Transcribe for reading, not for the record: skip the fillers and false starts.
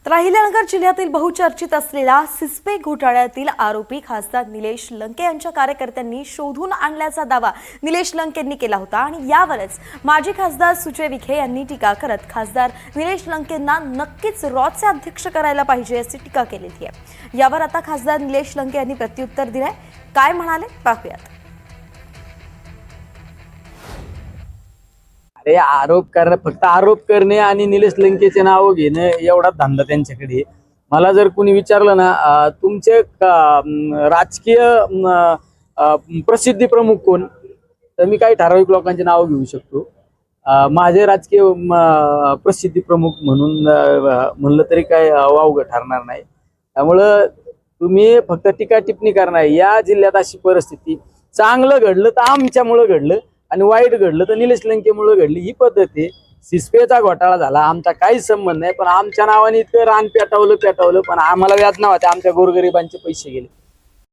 तर अहिल्यानगर जिल्ह्यातील बहुचर्चित असलेला सिस्पे घोटाळ्यातील आरोपी खासदार निलेश लंके यांच्या कार्यकर्त्यांनी शोधून आणल्याचा दावा निलेश लंकेंनी केला होता आणि यावरच माजी खासदार सुजय विखे यांनी टीका करत खासदार निलेश लंकेंना नक्कीच रॉचे अध्यक्ष करायला पाहिजे अशी टीका केलेली आहे। यावर आता खासदार निलेश लंके यांनी प्रत्युत्तर दिलंय। काय म्हणाले पाहूयात। आरोप करणे, फक्त आरोप करणे आणि निलेश लंकेचे नाव घेणे एवढा धंदा त्यांच्याकडे। मला जर कोणी विचारलं ना तुमचे राजकीय प्रसिद्धी प्रमुख कोण, तर मी काही ठराविक लोकांचे नाव घेऊ शकतो। माझे राजकीय प्रसिद्धी प्रमुख म्हणून म्हणलं तरी काय वावगं ठरणार नाही। त्यामुळं तुम्ही फक्त टीका टिप्पणी करणार। या जिल्ह्यात अशी परिस्थिती, चांगलं घडलं तर आमच्यामुळं घडलं आणि वाईट घडलं तर निलेश लंकेमुळे घडली, ही पद्धत आहे। सिस्पेचा घोटाळा झाला, आमचा काहीच संबंध नाही, पण आमच्या नावाने इतकं रान पेटवलं पण आम्हाला व्याज नव्हते, आमच्या गोरगरिबांचे पैसे गेले।